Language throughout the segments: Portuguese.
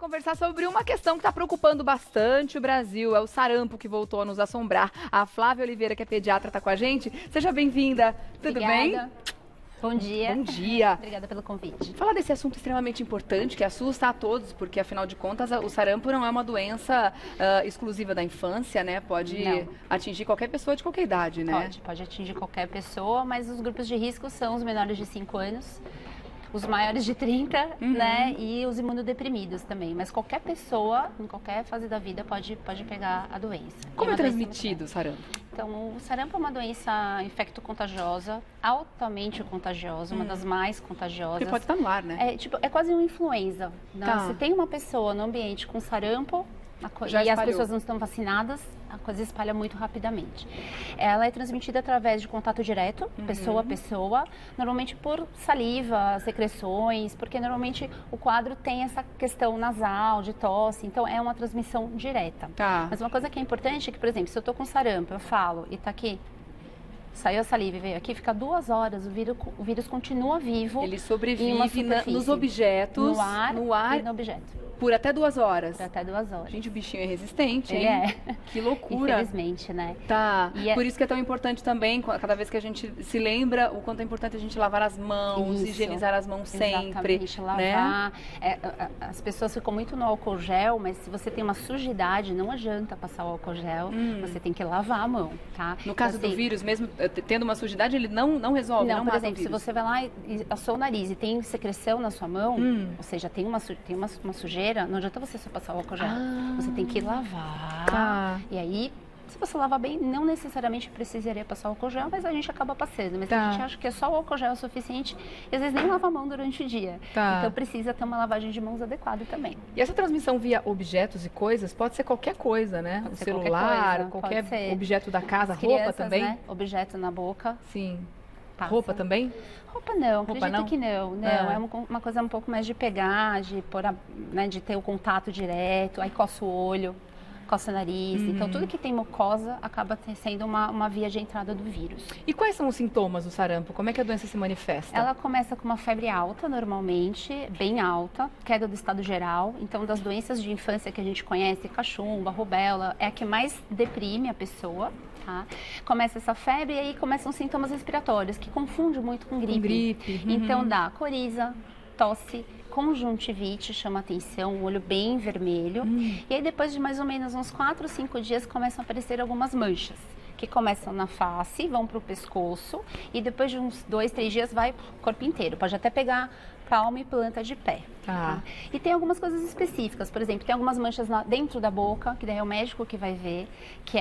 Conversar sobre uma questão que está preocupando bastante o Brasil, é o sarampo que voltou a nos assombrar. A Flávia Oliveira, que é pediatra, está com a gente. Seja bem-vinda. Tudo bem? Bom dia. Bom dia. Obrigada pelo convite. Falar desse assunto extremamente importante, que assusta a todos, porque afinal de contas o sarampo não é uma doença exclusiva da infância, né? Pode atingir qualquer pessoa de qualquer idade, né? Pode atingir qualquer pessoa, mas os grupos de risco são os menores de 5 anos, os maiores de 30, né? E os imunodeprimidos também. Mas qualquer pessoa, em qualquer fase da vida, pode pegar a doença. Como é transmitido o sarampo? Então, o sarampo é uma doença infecto-contagiosa, altamente contagiosa, uma das mais contagiosas. Porque pode estar no ar, né? É quase uma influenza. Né? Se tem uma pessoa no ambiente com sarampo e as pessoas não estão vacinadas, a coisa espalha muito rapidamente. Ela é transmitida através de contato direto, pessoa a pessoa, normalmente por saliva, secreções, porque normalmente o quadro tem essa questão nasal, de tosse, então é uma transmissão direta. Mas uma coisa que é importante é que, por exemplo, se eu estou com sarampo, eu falo e está aqui, saiu a saliva e veio aqui, fica 2 horas, o vírus continua vivo. Ele sobrevive nos objetos, no ar e no objeto. Por até 2 horas. Por até 2 horas. Gente, o bichinho é resistente, hein? Ele é. Que loucura. Infelizmente, né? Por isso que é tão importante também, cada vez que a gente se lembra, o quanto é importante a gente lavar as mãos, higienizar as mãos sempre. Exatamente, lavar. Né? As pessoas ficam muito no álcool gel, mas se você tem uma sujidade, não adianta passar o álcool gel, você tem que lavar a mão, tá? No caso do vírus, mesmo tendo uma sujidade, ele não resolve, não por mata exemplo, o vírus. Se você vai lá e assou o nariz e tem secreção na sua mão, ou seja, tem uma sujeira, não adianta você só passar o álcool gel. Você tem que lavar. E aí, se você lavar bem, não necessariamente precisaria passar o álcool gel, mas a gente acaba passando. Mas a gente acha que é só o álcool gel o suficiente e às vezes nem lava a mão durante o dia. Então precisa ter uma lavagem de mãos adequada também. E essa transmissão via objetos e coisas pode ser qualquer coisa, né? O celular, qualquer objeto da casa, roupa também? Né? Objeto na boca. Sim. Roupa também? Roupa não, acredito que não. É uma coisa um pouco mais de pegar, de ter o contato direto, aí coça o olho, coça o nariz. Então, tudo que tem mucosa acaba sendo uma via de entrada do vírus. E quais são os sintomas do sarampo? Como é que a doença se manifesta? Ela começa com uma febre alta, normalmente, bem alta, queda do estado geral. Então, das doenças de infância que a gente conhece, cachumba, rubéola, é a que mais deprime a pessoa. Começa essa febre e aí começam sintomas respiratórios, que confunde muito com gripe. Então dá coriza, tosse, conjuntivite, chama atenção, o olho bem vermelho. E aí depois de mais ou menos uns 4 ou 5 dias começam a aparecer algumas manchas, que começam na face, vão para o pescoço e depois de uns 2, 3 dias vai para o corpo inteiro. Pode até pegar palma e planta de pé. E tem algumas coisas específicas, por exemplo, tem algumas manchas dentro da boca, que daí é o médico que vai ver, que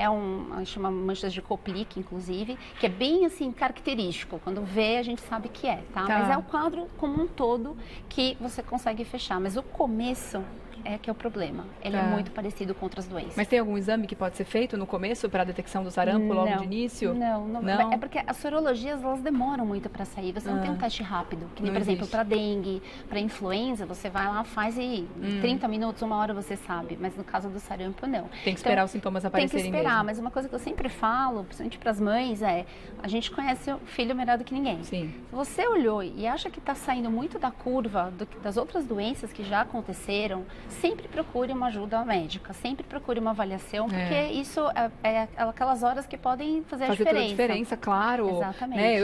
chama manchas de Koplik, inclusive, que é bem assim característico. Quando vê, a gente sabe que é, Mas é o quadro como um todo que você consegue fechar. Mas o começo é que é o problema. Ele é muito parecido com outras doenças. Mas tem algum exame que pode ser feito no começo para a detecção do sarampo logo de início? Não. É porque as sorologias, elas demoram muito para sair. Você não tem um teste rápido. Que nem, por exemplo, para dengue, para influenza, você vai lá, faz e 30 minutos, 1 hora você sabe. Mas no caso do sarampo, não. Tem que esperar os sintomas aparecerem mesmo. Tem que esperar, mas uma coisa que eu sempre falo, principalmente para as mães, a gente conhece o filho melhor do que ninguém. Sim. Se você olhou e acha que está saindo muito da curva das outras doenças que já aconteceram, sempre procure uma ajuda médica, sempre procure uma avaliação, porque isso é aquelas horas que podem fazer a diferença. Toda a diferença, claro. Exatamente.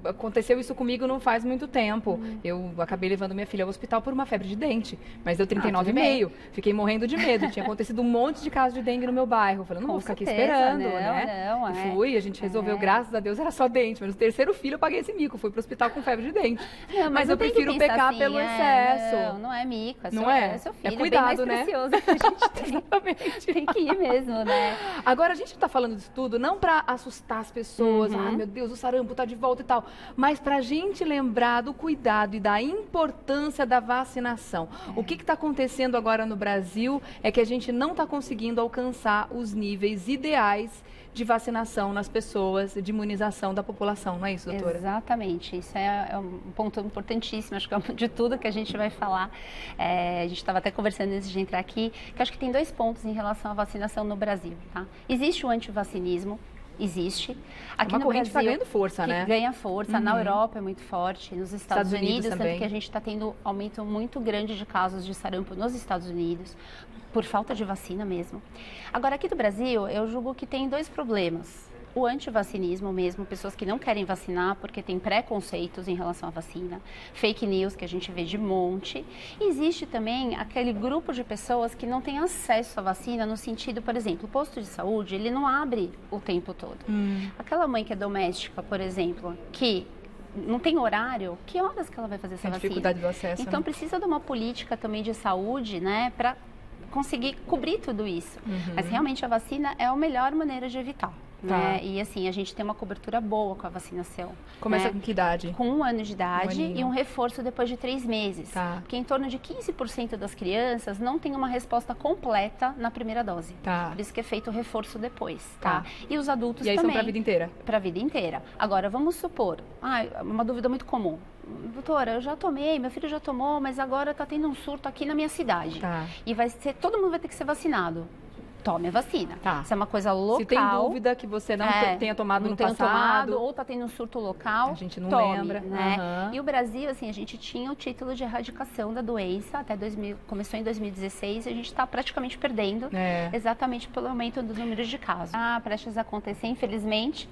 Aconteceu isso comigo não faz muito tempo. Eu acabei levando minha filha ao hospital por uma febre de dente, mas deu 39,5. Fiquei morrendo de medo. Tinha acontecido um monte de casos de dengue no meu bairro. Eu falei, não vou ficar aqui esperando, né? E fui, a gente resolveu, graças a Deus, era só dente. Mas no 3º filho eu paguei esse mico, fui pro hospital com febre de dente. Mas eu prefiro pecar assim, pelo excesso. Não é mico, é seu filho. É cuidado, mais precioso que a gente tem. Exatamente. Tem que ir mesmo, né? Agora, a gente está falando disso tudo não para assustar as pessoas, meu Deus, o sarampo está de volta e tal, mas para a gente lembrar do cuidado e da importância da vacinação. O que está acontecendo agora no Brasil é que a gente não está conseguindo alcançar os níveis ideais de vacinação nas pessoas, de imunização da população, não é isso, doutora? Exatamente, isso é um ponto importantíssimo, acho que é de tudo que a gente vai falar. A gente estava até conversando antes de entrar aqui, que acho que tem 2 pontos em relação à vacinação no Brasil, Existe o antivacinismo, existe. Aqui uma corrente está ganhando força, né? Ganha força. Na Europa é muito forte, nos Estados Unidos também. Tanto que a gente está tendo aumento muito grande de casos de sarampo nos Estados Unidos, por falta de vacina mesmo. Agora, aqui do Brasil, eu julgo que tem dois problemas. O antivacinismo mesmo, pessoas que não querem vacinar porque tem preconceitos em relação à vacina, fake news que a gente vê de monte. E existe também aquele grupo de pessoas que não têm acesso à vacina no sentido, por exemplo, o posto de saúde, ele não abre o tempo todo. Aquela mãe que é doméstica, por exemplo, que não tem horário, que horas que ela vai fazer essa vacina? Dificuldade do acesso. Então, precisa de uma política também de saúde, né, para conseguir cobrir tudo isso. Mas realmente a vacina é a melhor maneira de evitar. Né? E assim, a gente tem uma cobertura boa com a vacinação. Começa com que idade? Com 1 ano de idade e um reforço depois de 3 meses. Porque em torno de 15% das crianças não tem uma resposta completa na primeira dose. Por isso que é feito o reforço depois. E os adultos também. E aí são para a vida inteira? Para a vida inteira. Agora, vamos supor, uma dúvida muito comum. Doutora, eu já tomei, meu filho já tomou, mas agora está tendo um surto aqui na minha cidade. E todo mundo vai ter que ser vacinado. Tome a vacina. Isso é uma coisa local. Se tem dúvida que você não tenha tomado no passado. Ou está tendo um surto local, a gente não tome, lembra. Né? E o Brasil, assim, a gente tinha o título de erradicação da doença até começou em 2016 e a gente está praticamente perdendo, exatamente pelo aumento dos números de casos. Prestes a acontecer, infelizmente,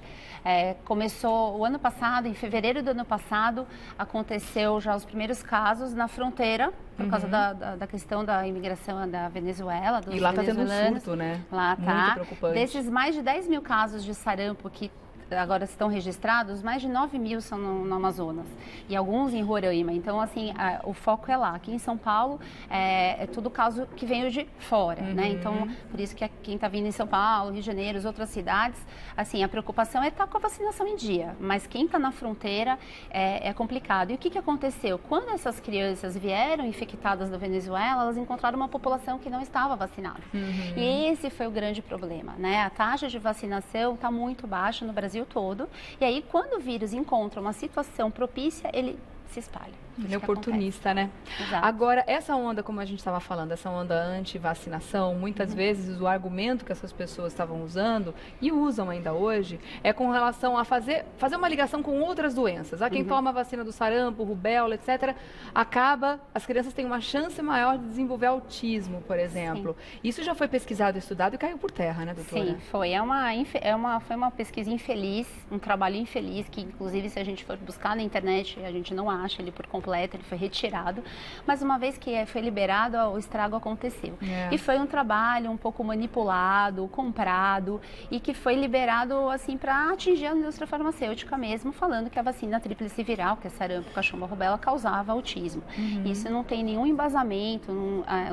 começou o ano passado, em fevereiro do ano passado, aconteceu já os primeiros casos na fronteira, por causa da questão da imigração da Venezuela, dos venezuelanos. E lá está tendo um surto, né? Lá tá. Muito preocupante. Desses mais de 10 mil casos de sarampo que agora estão registrados, mais de 9 mil são no Amazonas e alguns em Roraima. Então, assim, o foco é lá. Aqui em São Paulo, é tudo caso que veio de fora, né? Então, por isso que quem está vindo em São Paulo, Rio de Janeiro, as outras cidades, assim, a preocupação é estar com a vacinação em dia. Mas quem está na fronteira é complicado. E o que aconteceu? Quando essas crianças vieram infectadas da Venezuela, elas encontraram uma população que não estava vacinada. E esse foi o grande problema, né? A taxa de vacinação está muito baixa no Brasil todo, e aí quando o vírus encontra uma situação propícia, ele se espalha. Ele é oportunista, né? Exato. Agora, essa onda, como a gente estava falando, essa onda anti-vacinação, muitas vezes o argumento que essas pessoas estavam usando, e usam ainda hoje, é com relação a fazer uma ligação com outras doenças. Quem toma a vacina do sarampo, rubéola, etc., as crianças têm uma chance maior de desenvolver autismo, por exemplo. Isso já foi pesquisado, estudado e caiu por terra, né, doutora? Sim, foi. Foi uma pesquisa infeliz, um trabalho infeliz, que inclusive se a gente for buscar na internet, a gente não acha ele por completo, ele foi retirado, mas uma vez que foi liberado, o estrago aconteceu. E foi um trabalho um pouco manipulado, comprado, e que foi liberado assim para atingir a indústria farmacêutica mesmo, falando que a vacina tríplice viral, que é sarampo, cachumba, rubéola, causava autismo. Isso não tem nenhum embasamento,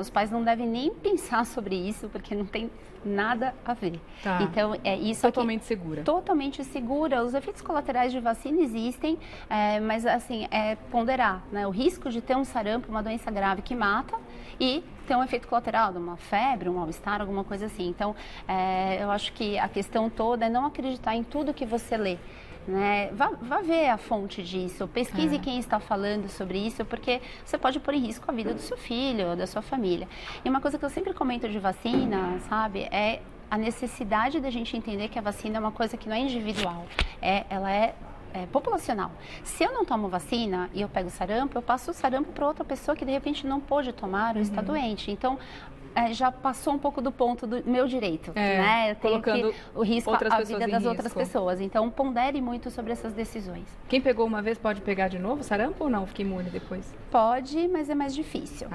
os pais não devem nem pensar sobre isso, porque não tem nada a ver. Então, isso totalmente segura. Totalmente segura. Os efeitos colaterais de vacina existem, mas assim, ponderar, né? O risco de ter um sarampo, uma doença grave que mata, e ter um efeito colateral, de uma febre, um mal-estar, alguma coisa assim. Então, eu acho que a questão toda é não acreditar em tudo que você lê. Né? Vá ver a fonte disso, pesquise quem está falando sobre isso, porque você pode pôr em risco a vida do seu filho ou da sua família. E uma coisa que eu sempre comento de vacina, sabe, é a necessidade da gente entender que a vacina é uma coisa que não é individual, ela é populacional. Se eu não tomo vacina e eu pego sarampo, eu passo o sarampo para outra pessoa que de repente não pôde tomar ou está doente. Então, já passou um pouco do ponto do meu direito, né? Eu tenho que o risco à vida das outras pessoas. Então, pondere muito sobre essas decisões. Quem pegou uma vez pode pegar de novo sarampo ou não? Fica imune depois? Pode, mas é mais difícil.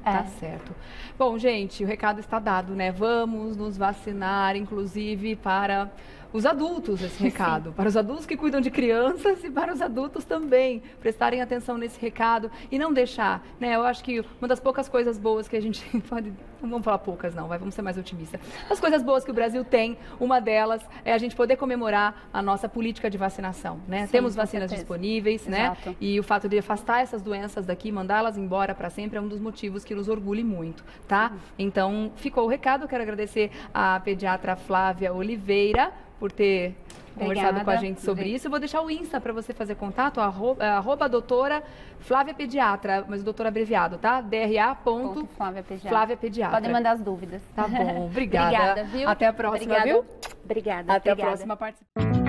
Tá certo. Bom, gente, o recado está dado, né? Vamos nos vacinar, inclusive para os adultos, esse recado. Para os adultos que cuidam de crianças e para os adultos também prestarem atenção nesse recado e não deixar, né? Eu acho que uma das poucas coisas boas que a gente pode... Não vamos falar poucas, não, vamos ser mais otimistas. As coisas boas que o Brasil tem, uma delas é a gente poder comemorar a nossa política de vacinação, né? Sim, temos vacinas disponíveis, Exato. né? E o fato de afastar essas doenças daqui, mandá-las embora para sempre, é um dos motivos que nos orgulhe muito, tá? Então, ficou o recado. Eu quero agradecer à pediatra Flávia Oliveira por ter conversado com a gente sobre isso. Eu vou deixar o Insta para você fazer contato, @ doutora Flávia Pediatra, mas o doutor abreviado, tá? DRA.Flávia Pediatra. Podem mandar as dúvidas. Tá bom, obrigada. Obrigada, viu? Até a próxima, Obrigada. viu? Obrigada. Até obrigada. a próxima participação.